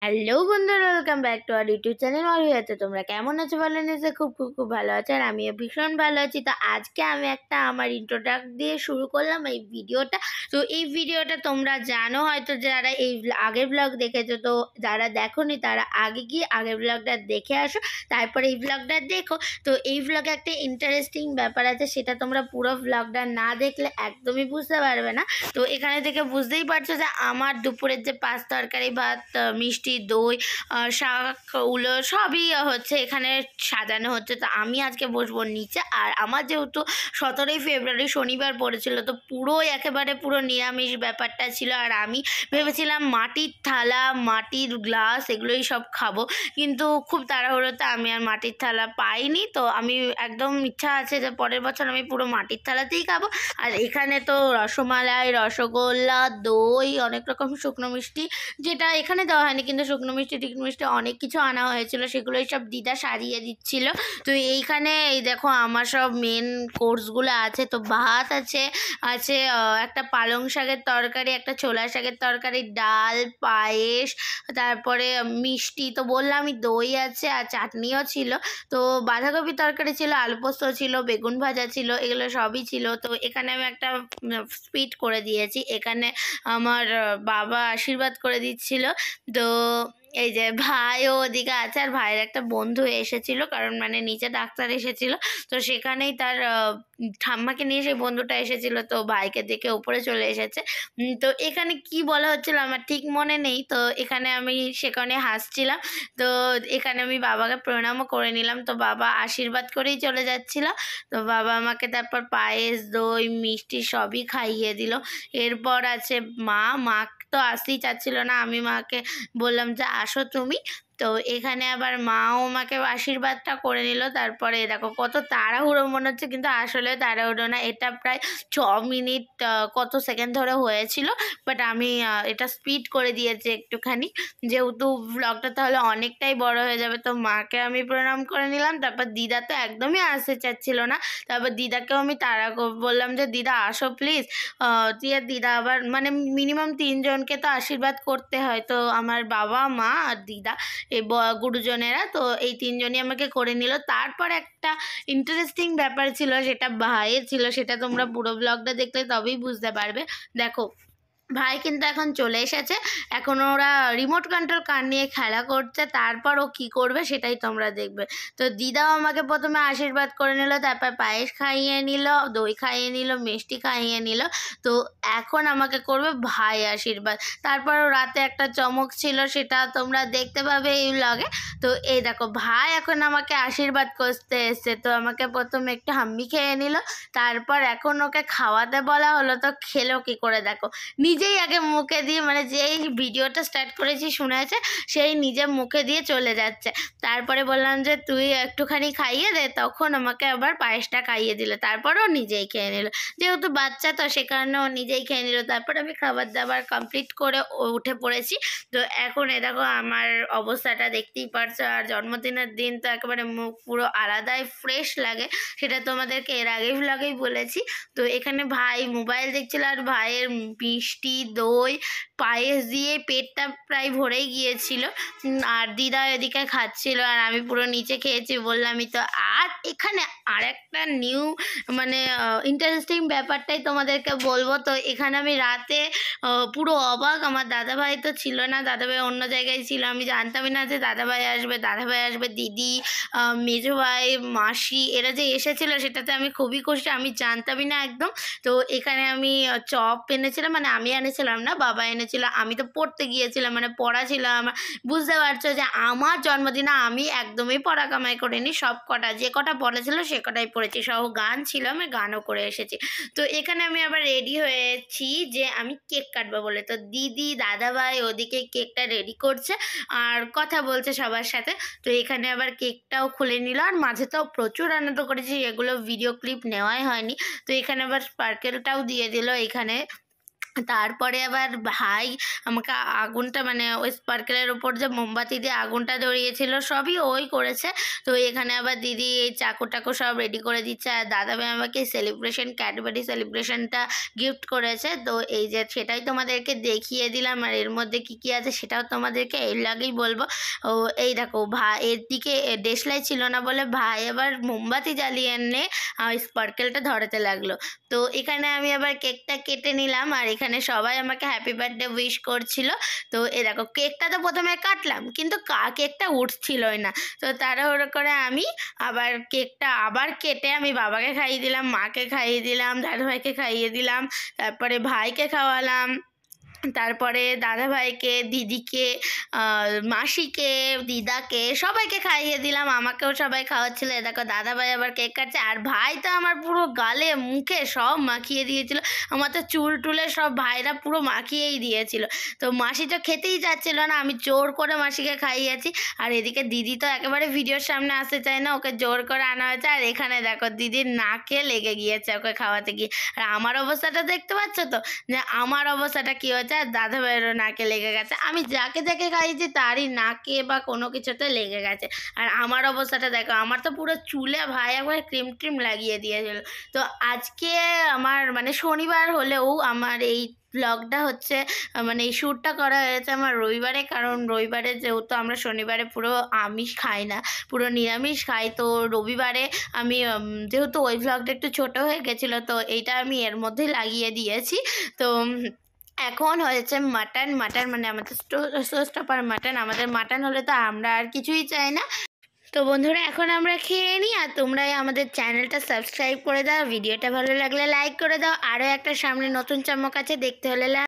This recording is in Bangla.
হ্যালো বন্ধুরা, welcome back to our YouTube channel মারুয়াতে। তোমরা কেমন আছো? ভালো নিশ্চয়ই খুব খুব খুব ভালো আছো, আর আমিও ভীষণ ভালো আছি। তো আজকে আমি একটা আমার ইন্ট্রোডাক্ট দিয়ে শুরু করলাম এই ভিডিওটা। তো এই ভিডিওটা তোমরা জানো হয়তো, যারা এই আগের ব্লগ দেখেছো, তো যারা দেখোনি তারা আগে গিয়ে আগের ব্লগটা দেখে আসো, তারপরে এই ব্লগটা দেখো। তো এই ব্লগে একটা ইন্টারেস্টিং ব্যাপার আছে, সেটা তোমরা পুরো ব্লগটা না দেখলে একদমই বুঝতে পারবে না। তো এখানে থেকে বুঝতেই পারছো যে আমার দুপুরের যে পাঁচ তরকারি, ভাত, মিষ্টি, দই, শাক, উলো সবই হচ্ছে এখানে সাজানো হচ্ছে। তো আমি আজকে বসবো নিচে, আর আমার যেহেতু 17ই ফেব্রুয়ারি শনিবার পড়েছিল, তো একেবারে পুরো নিরামিষ ব্যাপারটা ছিল। আর আমি ভেবেছিলাম মাটির থালা, মাটির গ্লাস এগুলোই সব খাবো, কিন্তু খুব তাড়াহুড়োতে আমি আর মাটির থালা পাইনি। তো আমি একদম ইচ্ছা আছে যে পরের বছর আমি পুরো মাটির থালাতেই খাবো। আর এখানে তো রসমালাই, রসগোল্লা, দই, অনেক রকম শুকনো মিষ্টি, যেটা এখানে দেওয়া হয়নি, কিন্তু শুকনো মিষ্টি টিকনো মিষ্টি অনেক কিছু আনা হয়েছিল, সেগুলোই সব দিদা সারিয়ে দিচ্ছিল। তো এইখানে এই দেখো আমার সব মেন কোর্সগুলো আছে। তো ভাত আছে, আছে একটা পালং শাকের তরকারি, একটা ছোলা শাকের তরকারি, ডাল, পায়েস, তারপরে মিষ্টি তো বললামই, দই আছে, আর চাটনিও ছিল। তো বাঁধাকপি তরকারি ছিল, আলু পোস্ত ছিল, বেগুন ভাজা ছিল, এগুলো সবই ছিল। তো এখানে আমি একটা স্পিড করে দিয়েছি। এখানে আমার বাবা আশীর্বাদ করে দিচ্ছিল। তো এই যে ভাইও ওদিকে আছে, আর ভাইয়ের একটা বন্ধু এসেছিল, কারণ মানে নিচে ডাক্তার এসেছিল। তো সেখানেই তার ঠাম্মাকে নিয়ে সেই বন্ধুটা এসেছিল, তো ভাইকে দেখে উপরে চলে এসেছে। তো এখানে কি বলা হচ্ছিল আমার ঠিক মনে নেই। তো এখানে আমি সেখানে হাসছিলাম। তো এখানে আমি বাবাকে প্রণামও করে নিলাম। তো বাবা আশীর্বাদ করেই চলে যাচ্ছিল। তো বাবা আমাকে তারপর পায়েস, দই, মিষ্টি সবই খাইয়ে দিল। এরপর আছে মা তো আসতেই চাচ্ছিল না, আমি মাকে বললাম যে আসো তুমি। তো এখানে আবার মাও আমাকে আশীর্বাদটা করে নিল। তারপরে দেখো কত তাড়াহুড়ো মনে হচ্ছে, কিন্তু আসলে তাড়াহুড়ো না। এটা প্রায় 6 মিনিট কত সেকেন্ড ধরে হয়েছিল, বাট আমি এটা স্পিড করে দিয়েছি একটুখানি, যেহেতু ব্লগটা তাহলে অনেকটাই বড় হয়ে যাবে। তো মাকে আমি প্রণাম করে নিলাম। তারপর দিদা তো একদমই আসতে চাচ্ছিল না। তারপর দিদাকেও আমি বললাম যে দিদা আসো প্লিজ। দিয়ে দিদা আবার মানে মিনিমাম 3জনকে তো আশীর্বাদ করতে হয়। তো আমার বাবা, মা আর দিদা, এই গুরুজনেরা, তো এই 3জনই আমাকে করে নিল। তারপর একটা ইন্টারেস্টিং ব্যাপার ছিল, সেটা ভাইয়ের ছিল, সেটা তোমরা পুরো ব্লগটা দেখলে তবেই বুঝতে পারবে। দেখো ভাই কিন্তু এখন চলে এসেছে। এখন ওরা রিমোট কন্ট্রোল কার নিয়ে খেলা করছে, তারপর ও কী করবে সেটাই তোমরা দেখবে। তো দিদাও আমাকে প্রথমে আশীর্বাদ করে নিল, তারপর পায়েস খাইয়ে নিল, দই খাইয়ে নিল, মিষ্টি খাইয়ে নিল। তো এখন আমাকে করবে ভাই আশীর্বাদ। তারপরও রাতে একটা চমক ছিল, সেটা তোমরা দেখতে পাবে এই ব্লগে। তো এই দেখো ভাই এখন আমাকে আশীর্বাদ করতে এসছে। তো আমাকে প্রথমে একটু হাম্মি খেয়ে নিল, তারপর এখন ওকে খাওয়াতে বলা হলো। তো খেলো কী করে দেখো, নিজেই আগে মুখে দিয়ে, মানে যেই ভিডিওটা স্টার্ট করেছি শুনেছে, সেই নিজে মুখে দিয়ে চলে যাচ্ছে। তারপরে বললাম যে তুই একটুখানি খাইয়ে দে, তখন আমাকে আবার পায়েসটা খাইয়ে দিল। তারপরও নিজেই খেয়ে নিল, যেহেতু বাচ্চা তো সে কারণে ও নিজেই খেয়ে নিল। তারপর আমি খাবার দাবার কমপ্লিট করে উঠে পড়েছি। তো এখন এ দেখো আমার অবস্থাটা দেখতেই পারছো। আর জন্মদিনের দিন তো একেবারে মুখ পুরো আলাদাই ফ্রেশ লাগে, সেটা তোমাদেরকে এর আগেই ভ্লগেই বলেছি। তো এখানে ভাই মোবাইল দেখছিল, আর ভাইয়ের মিষ্টি, দই, পায়েস দিয়ে পেটটা প্রায় ভরেই গিয়েছিল। আর দিদা এদিকে খাচ্ছিল, আর আমি পুরো নিচে খেয়েছি বললামই তো। আর এখানে আর একটা নিউ মানে ইন্টারেস্টিং ব্যাপারটাই তোমাদেরকে বলবো। তো এখানে আমি রাতে পুরো অবাক। আমার দাদাভাই তো ছিল না, দাদাভাই অন্য জায়গায় ছিল। আমি জানতামই না যে দাদাভাই আসবে, দিদি, মেজো ভাই, মাসি এরা যে এসেছিলো সেটাতে আমি খুবই খুশি, আমি জানতামই না একদম। তো এখানে আমি চপ এনেছিলাম, মানে আমি এনেছিলাম না, বাবা এনেছিল। আমি তো পড়তে গিয়েছিলাম, মানে পড়া ছিল আমার। বুঝতে পারছো যে আমার জন্মদিনে আমি একদমই পড়া কামাই করিনি, সব কটা যে কটা পড়া ছিল সে কটাই পড়েছি, সহ গান ছিল, আমি গানও করে এসেছি। তো এখানে আমি আবার রেডি হয়েছি যে আমি কেক কাটবো বলে। তো দিদি, দাদাভাই ওদিকে কেকটা রেডি করছে আর কথা বলছে সবার সাথে। তো এখানে আবার কেকটাও খুলে নিল, আর মাঝে তো প্রচুর আনন্দ করেছি, এগুলো ভিডিও ক্লিপ নেওয়াই হয়নি। তো এখানে আবার স্পার্কেলটাও দিয়ে দিল এখানে। তারপরে আবার ভাই আমাকে আগুনটা মানে ওই স্পার্কেলের উপর যে মোমবাতি দিয়ে আগুনটা ধরিয়েছিল সবই ওই করেছে। তো এখানে আবার দিদি এই চাকু টাকু সব রেডি করে দিচ্ছে, আর দাদাভাই আমাকে সেলিব্রেশন ক্যাডবেরি সেলিব্রেশনটা গিফট করেছে। তো এই যে সেটাই তোমাদেরকে দেখিয়ে দিলাম, আর এর মধ্যে কী কী আছে সেটাও তোমাদেরকে এর আগেই বলবো। ও এই দেখো ভাই এর দিকে দেশলাই ছিল না বলে ভাই আবার মোমবাতি জ্বালিয়ে এনে স্পার্কেলটা ধরাতে লাগলো। তো এখানে আমি আবার কেকটা কেটে নিলাম, আর এখানে সবাই আমাকে হ্যাপি বার্থডে উইশ করছিল। তো এ দেখো কেকটা তো প্রথমে কাটলাম, কিন্তু কেকটা উঠছিলই না। তো তাড়াহুড়ো করে আমি আবার কেকটা আবার কেটে আমি বাবাকে খাইয়ে দিলাম, মাকে খাইয়ে দিলাম, দাদাভাইকে খাইয়ে দিলাম, তারপরে ভাইকে খাওয়ালাম, তারপরে দাদাভাইকে, দিদিকে, মাসিকে, দিদাকে সবাইকে খাইয়ে দিলাম। আমাকেও সবাই খাওয়াচ্ছিল। এ দেখো দাদাভাই আবার কেক কাটছে, আর ভাই তো আমার পুরো গালে মুখে সব মাখিয়ে দিয়েছিল। আমার তো চুল টুলে সব ভাইরা পুরো মাখিয়েই দিয়েছিল। তো মাসি তো খেতেই যাচ্ছিল না, আমি জোর করে মাসিকে খাইয়েছি। আর এদিকে দিদি তো একেবারে ভিডিওর সামনে আসতে চায় না, ওকে জোর করে আনা হয়েছে। আর এখানে দেখো দিদির নাকে লেগে গিয়েছে ওকে খাওয়াতে গিয়ে। আর আমার অবস্থাটা দেখতে পাচ্ছ তো, যে আমার অবস্থাটা কী হয়েছে, আর দাদাভাইয়েরও নাকে লেগে গেছে। আমি যাকে যাকে খাইয়েছি তারই নাকে বা কোনো কিছুতে লেগে গেছে। আর আমার অবস্থাটা দেখো, আমার তো পুরো চুলে ভাই একবার ক্রিম ট্রিম লাগিয়ে দিয়েছিল। তো আজকে আমার মানে শনিবার হলেও আমার এই ব্লগটা হচ্ছে মানে এই শ্যুটটা করা হয়েছে আমার রবিবারে, কারণ রবিবারে যেহেতু আমরা শনিবারে পুরো আমিষ খাই না, পুরো নিরামিষ খাই। তো রবিবারে আমি যেহেতু ওই ব্লগটা একটু ছোট হয়ে গেছিলো, তো এইটা আমি এর মধ্যেই লাগিয়ে দিয়েছি। তো এখন হয়েছে মাটন মানে আমাদের স্টোস্টপার মাটন। আমাদের মাটন হলে তো আমরা আর কিছুই চাই না। তো বন্ধুরা এখন আমরা খেয়ে নিই, আর তোমরাই আমাদের চ্যানেলটা সাবস্ক্রাইব করে দাও, ভিডিওটা ভালো লাগলে লাইক করে দাও। আরও একটা সামনে নতুন চমক আছে, দেখতে হলে